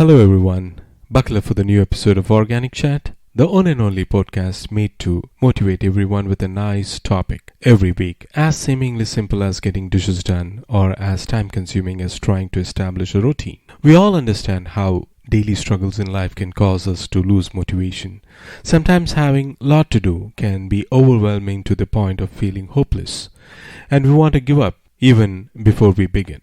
Hello everyone, buckle up for the new episode of Organic Chat, the one and only podcast made to motivate everyone with a nice topic every week, as seemingly simple as getting dishes done or as time consuming as trying to establish a routine. We all understand how daily struggles in life can cause us to lose motivation. Sometimes having a lot to do can be overwhelming to the point of feeling hopeless, and we want to give up even before we begin.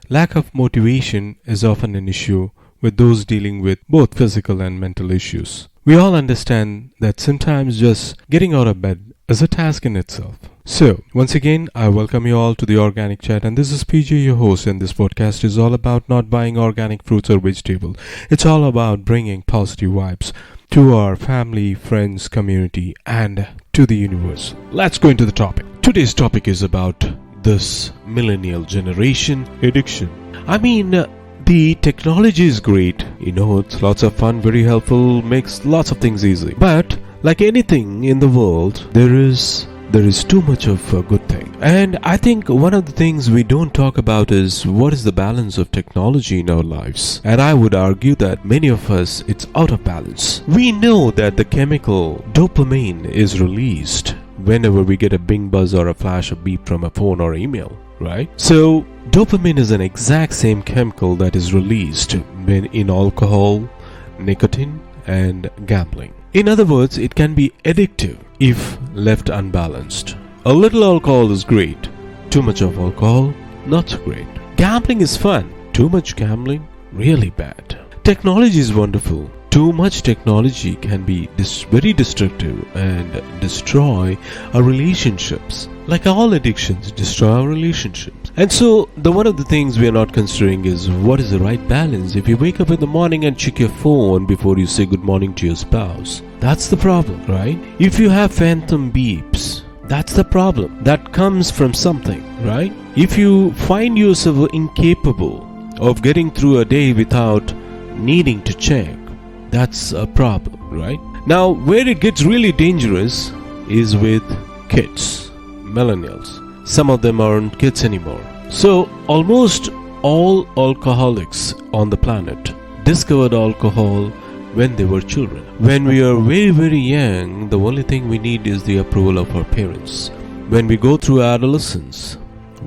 Lack of motivation is often an issue with those dealing with both physical and mental issues. We all understand that sometimes just getting out of bed is a task in itself. So, once again, I welcome you all to the Organic Chat, and this is PJ, your host, and this podcast is all about not buying organic fruits or vegetables. It's all about bringing positive vibes to our family, friends, community, and to the universe. Let's go into the topic. Today's topic is about this millennial generation addiction. The technology is great, it's lots of fun, very helpful, makes lots of things easy. But like anything in the world, there is too much of a good thing. And I think one of the things we don't talk about is what is the balance of technology in our lives. And I would argue that many of us, it's out of balance. We know that the chemical dopamine is released whenever we get a bing buzz or a flash or beep from a phone or email, right? So dopamine is an exact same chemical that is released when in alcohol, nicotine, and gambling. In other words, it can be addictive if left unbalanced. A little alcohol is great. Too much of alcohol, not so great. Gambling is fun. Too much gambling, really bad. Technology is wonderful. Too much technology can be very destructive and destroy our relationships. Like all addictions, destroy our relationships. And so, one of the things we are not considering is what is the right balance. If you wake up in the morning and check your phone before you say good morning to your spouse, that's the problem, right? If you have phantom beeps, that's the problem. That comes from something, right? If you find yourself incapable of getting through a day without needing to check, that's a problem, right? Now, where it gets really dangerous is with kids, millennials. Some of them aren't kids anymore. So, almost all alcoholics on the planet discovered alcohol when they were children. When we are very, very young, the only thing we need is the approval of our parents. When we go through adolescence,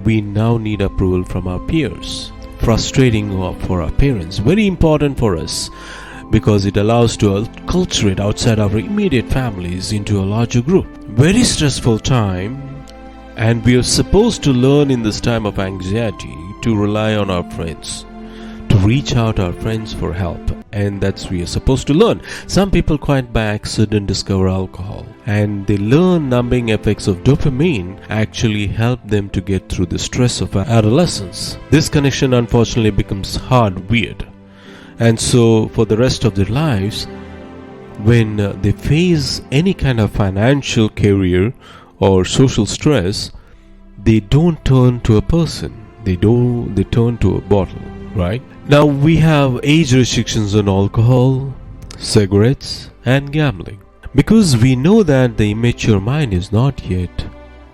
we now need approval from our peers. Frustrating for our parents, very important for us, because it allows to acculturate outside our immediate families into a larger group. Very stressful time, and we are supposed to learn in this time of anxiety to rely on our friends, to reach out our friends for help, and that's we are supposed to learn. Some people quite by accident discover alcohol, and they learn numbing effects of dopamine actually help them to get through the stress of adolescence. This connection unfortunately becomes hardwired. And so, for the rest of their lives, when they face any kind of financial, career, or social stress, they don't turn to a person. They turn to a bottle, right? Now, we have age restrictions on alcohol, cigarettes, and gambling. Because we know that the immature mind is not yet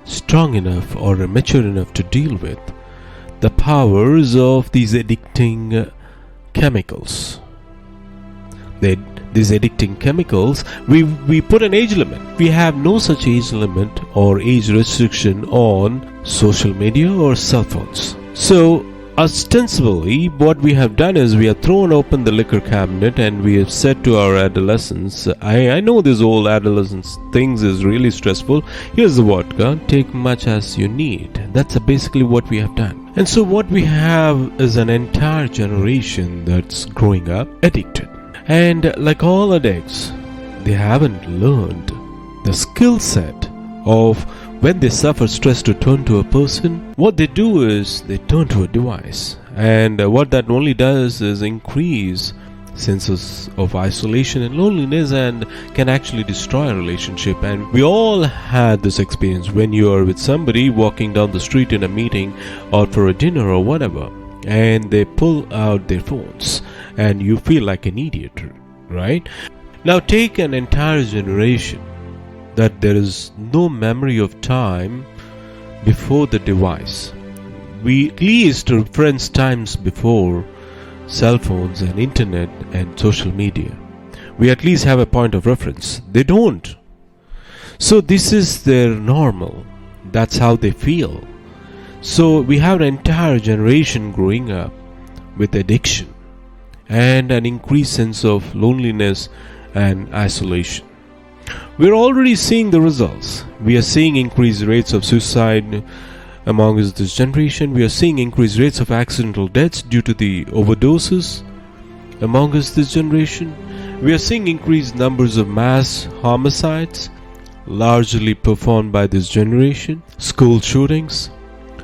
strong enough or mature enough to deal with the powers of these addicting chemicals. These addicting chemicals, we put an age limit. We have no such age limit or age restriction on social media or cell phones. So ostensibly what we have done is we have thrown open the liquor cabinet and we have said to our adolescents, I know this old adolescence things is really stressful, here's the vodka, take much as you need. That's basically what we have done. And so what we have is an entire generation that's growing up addicted. And like all addicts, they haven't learned the skill set of when they suffer stress to turn to a person. What they do is they turn to a device. And what that only does is increase senses of isolation and loneliness and can actually destroy a relationship. And we all had this experience when you are with somebody walking down the street in a meeting or for a dinner or whatever, and they pull out their phones and you feel like an idiot, right? Now take an entire generation that there is no memory of time before the device. We at least friends times before cell phones and internet and social media. We at least have a point of reference. They don't. So this is their normal. That's how they feel. So we have an entire generation growing up with addiction and an increased sense of loneliness and isolation. We're already seeing the results. We are seeing increased rates of suicide among this generation. We are seeing increased rates of accidental deaths due to the overdoses among this generation. We are seeing increased numbers of mass homicides, largely performed by this generation. School shootings,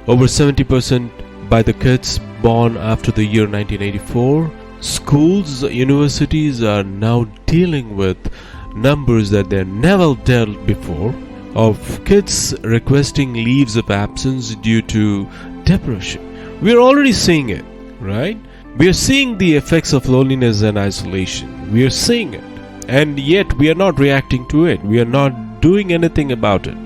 over 70% by the kids born after the year 1984. Schools, universities are now dealing with numbers that they never dealt before of kids requesting leaves of absence due to depression. We are already seeing it, right? We are seeing the effects of loneliness and isolation. We are seeing it. And yet we are not reacting to it. We are not doing anything about it.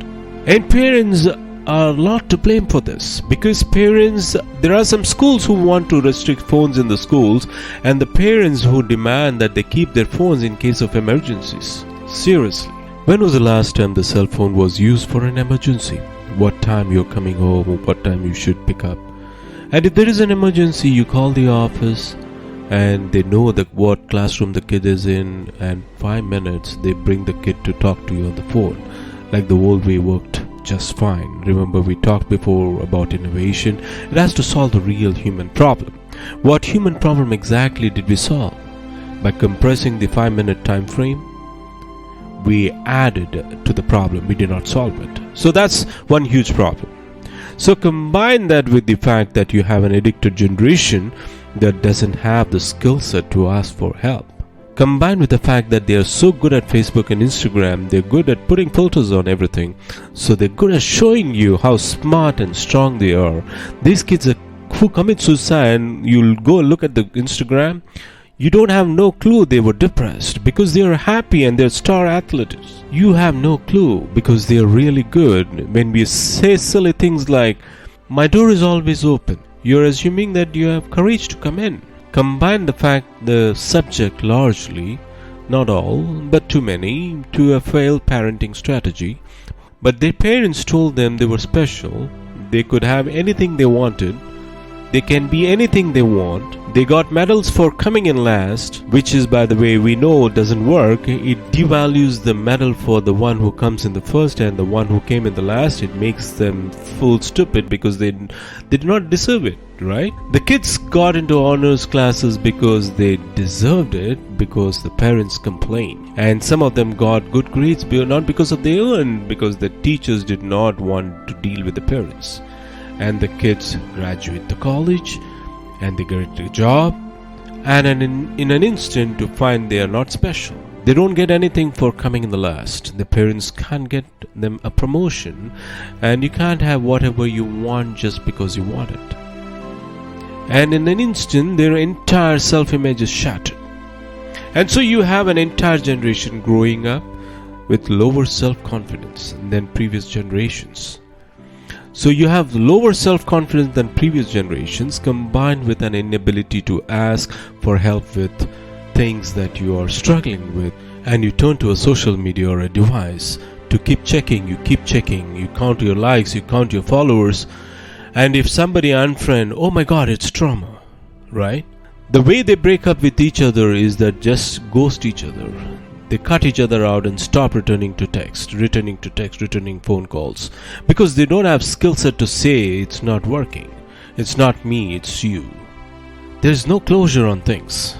And parents are a lot to blame for this, because parents, there are some schools who want to restrict phones in the schools, and the parents who demand that they keep their phones in case of emergencies. Seriously. When was the last time the cell phone was used for an emergency? What time you're coming home, or what time you should pick up? And if there is an emergency, you call the office and they know that what classroom the kid is in, and 5 minutes they bring the kid to talk to you on the phone. Like the old way worked just fine. Remember, we talked before about innovation. It has to solve the real human problem. What human problem exactly did we solve? By compressing the 5-minute time frame, we added to the problem. We did not solve it. So that's one huge problem. So combine that with the fact that you have an addicted generation that doesn't have the skill set to ask for help. Combined with the fact that they are so good at Facebook and Instagram, they're good at putting filters on everything. So they're good at showing you how smart and strong they are. These kids who commit suicide, and you'll go look at the Instagram, you don't have no clue they were depressed, because they are happy and they're star athletes. You have no clue because they are really good. When we say silly things like, my door is always open, you're assuming that you have courage to come in. Combine the fact the subject largely, not all, but too many, to a failed parenting strategy. But their parents told them they were special, they could have anything they wanted, they can be anything they want. They got medals for coming in last, which is, by the way, we know doesn't work. It devalues the medal for the one who comes in the first and the one who came in the last. It makes them full stupid because they did not deserve it, right? The kids got into honors classes because they deserved it, because the parents complained. And some of them got good grades not because of they earned, because the teachers did not want to deal with the parents. And the kids graduate the college and they get a job, and in an instant to find they are not special. They don't get anything for coming in the last. The parents can't get them a promotion, and you can't have whatever you want just because you want it. And in an instant their entire self-image is shattered. And so you have an entire generation growing up with lower self-confidence than previous generations. So you have lower self-confidence than previous generations, combined with an inability to ask for help with things that you are struggling with, and you turn to a social media or a device to keep checking, you count your likes, you count your followers, and if somebody unfriend, oh my god, it's trauma, right? The way they break up with each other is that just ghost each other. They cut each other out and stop returning phone calls, because they don't have skill set to say it's not working. It's not me, it's you. There's no closure on things.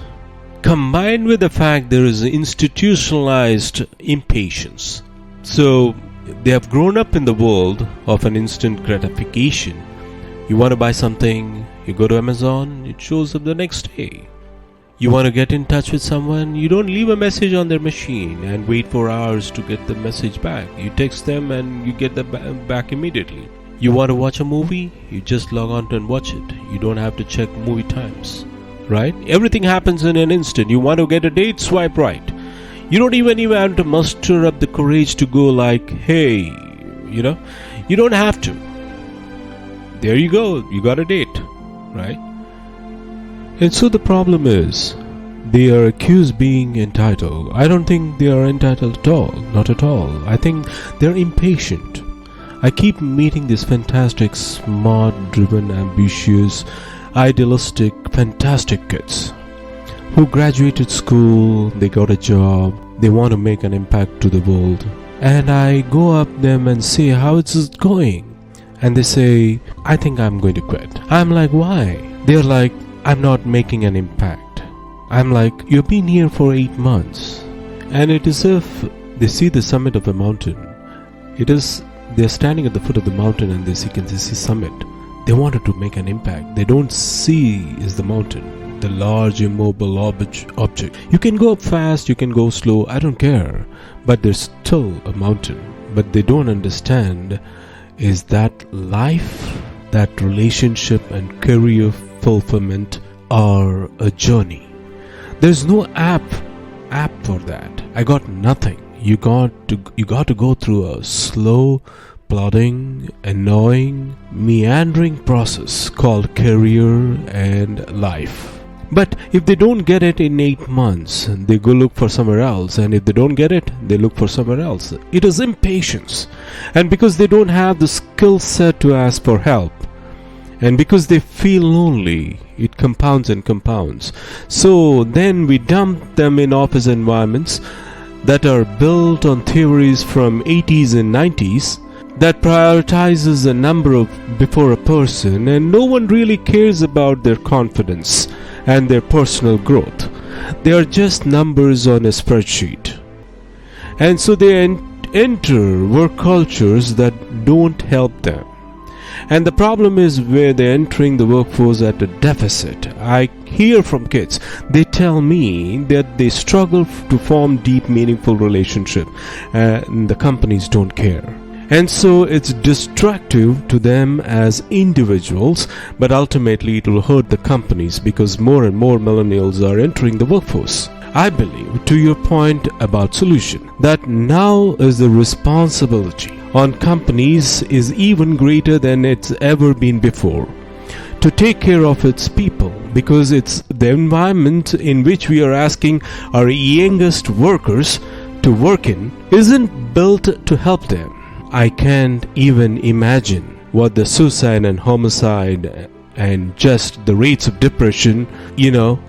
Combined with the fact there is institutionalized impatience. So they have grown up in the world of an instant gratification. You want to buy something, you go to Amazon, it shows up the next day. You want to get in touch with someone, you don't leave a message on their machine and wait for hours to get the message back. You text them and you get the back immediately. You want to watch a movie, you just log on and watch it. You don't have to check movie times, right? Everything happens in an instant. You want to get a date, swipe right. You don't even have to muster up the courage to go like, hey, you don't have to. There you go, you got a date, right? And so the problem is, they are accused being entitled. I don't think they are entitled at all. Not at all. I think they're impatient. I keep meeting these fantastic, smart, driven, ambitious, idealistic, fantastic kids who graduated school, they got a job, they want to make an impact to the world. And I go up them and say, how is it going? And they say, I think I'm going to quit. I'm like, why? They're like, I'm not making an impact. I'm like, you've been here for 8 months. And it is if they see the summit of a mountain. It is, they're standing at the foot of the mountain and they can see summit. They wanted to make an impact. They don't see is the mountain, the large immobile object. You can go up fast, you can go slow, I don't care. But there's still a mountain. But they don't understand is that life, that relationship and career fulfillment are a journey. There's no app for that. I got nothing. You got to go through a slow, plodding, annoying, meandering process called career and life. But if they don't get it in 8 months, they go look for somewhere else. And if they don't get it, they look for somewhere else. It is impatience. And because they don't have the skill set to ask for help, and because they feel lonely, it compounds and compounds. So then we dump them in office environments that are built on theories from 80s and 90s that prioritizes a number before a person, and no one really cares about their confidence and their personal growth. They are just numbers on a spreadsheet. And so they enter work cultures that don't help them. And the problem is where they're entering the workforce at a deficit. I hear from kids, they tell me that they struggle to form deep, meaningful relationships, and the companies don't care. And so it's destructive to them as individuals, but ultimately it will hurt the companies because more and more millennials are entering the workforce. I believe, to your point about solution, that now is the responsibility on companies is even greater than it's ever been before to take care of its people, because it's the environment in which we are asking our youngest workers to work in isn't built to help them. I can't even imagine what the suicide and homicide and just the rates of depression,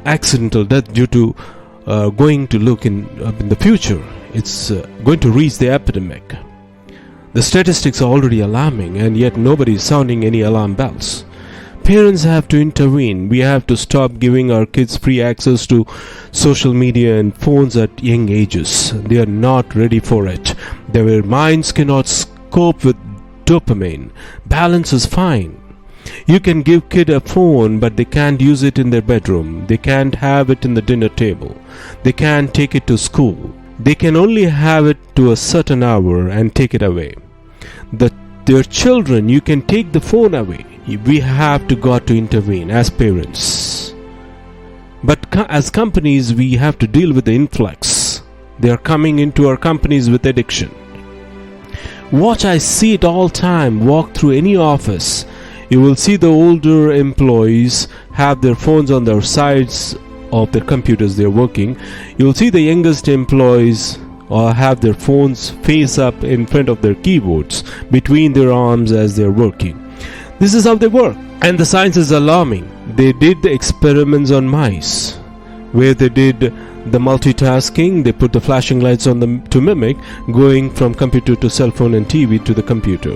accidental death due to going to look in the future. It's going to reach the epidemic. The statistics are already alarming, and yet nobody is sounding any alarm bells. Parents have to intervene. We have to stop giving our kids free access to social media and phones at young ages. They are not ready for it. Their minds cannot cope with dopamine. Balance is fine. You can give kid a phone, but they can't use it in their bedroom. They can't have it in the dinner table. They can't take it to school. They can only have it to a certain hour and take it away. Their children, you can take the phone away. We have got to intervene as parents. But as companies, we have to deal with the influx. They are coming into our companies with addiction. Watch, I see it all time. Walk through any office. You will see the older employees have their phones on their sides of their computers they're working. You will see the youngest employees have their phones face up in front of their keyboards between their arms as they're working. This is how they work. And the science is alarming. They did the experiments on mice where they did the multitasking. They put the flashing lights on them to mimic going from computer to cell phone and TV to the computer.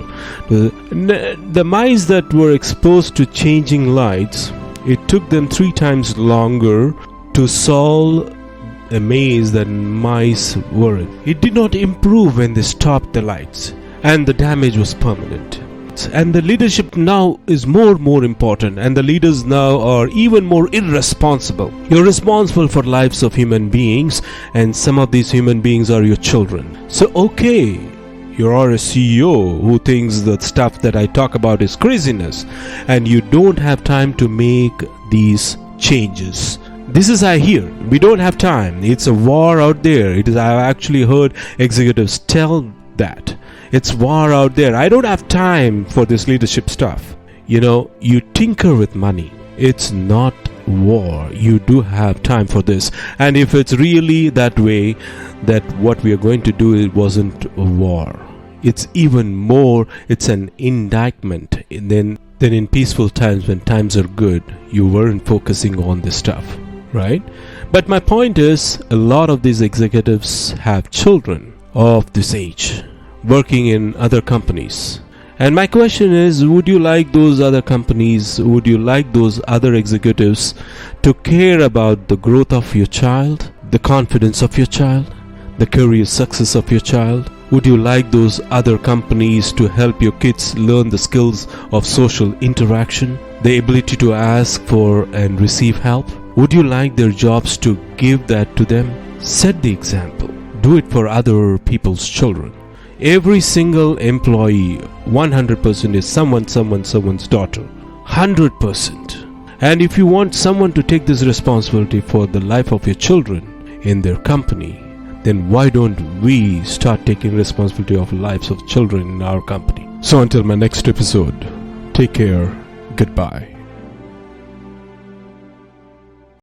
The mice that were exposed to changing lights, it took them 3 times longer to solve a maze than mice weren't. It did not improve when they stopped the lights, and the damage was permanent. And the leadership now is more important, and the leaders now are even more irresponsible. You're responsible for lives of human beings, and some of these human beings are your children. So okay, you are a CEO who thinks that stuff that I talk about is craziness, and you don't have time to make these changes. This is I hear. We don't have time. It's a war out there. I've actually heard executives tell that. It's war out there. I don't have time for this leadership stuff. You tinker with money. It's not war. You do have time for this. And if it's really that way, that what we are going to do, it wasn't a war. It's even more, it's an indictment. Then in peaceful times, when times are good, you weren't focusing on this stuff, right? But my point is, a lot of these executives have children of this age working in other companies. And my question is, would you like those other companies, would you like those other executives to care about the growth of your child, the confidence of your child, the career success of your child? Would you like those other companies to help your kids learn the skills of social interaction, the ability to ask for and receive help? Would you like their jobs to give that to them? Set the example. Do it for other people's children. Every single employee, 100% is someone's daughter. 100%. And if you want someone to take this responsibility for the life of your children in their company, then why don't we start taking responsibility of lives of children in our company? So until my next episode, take care. Goodbye.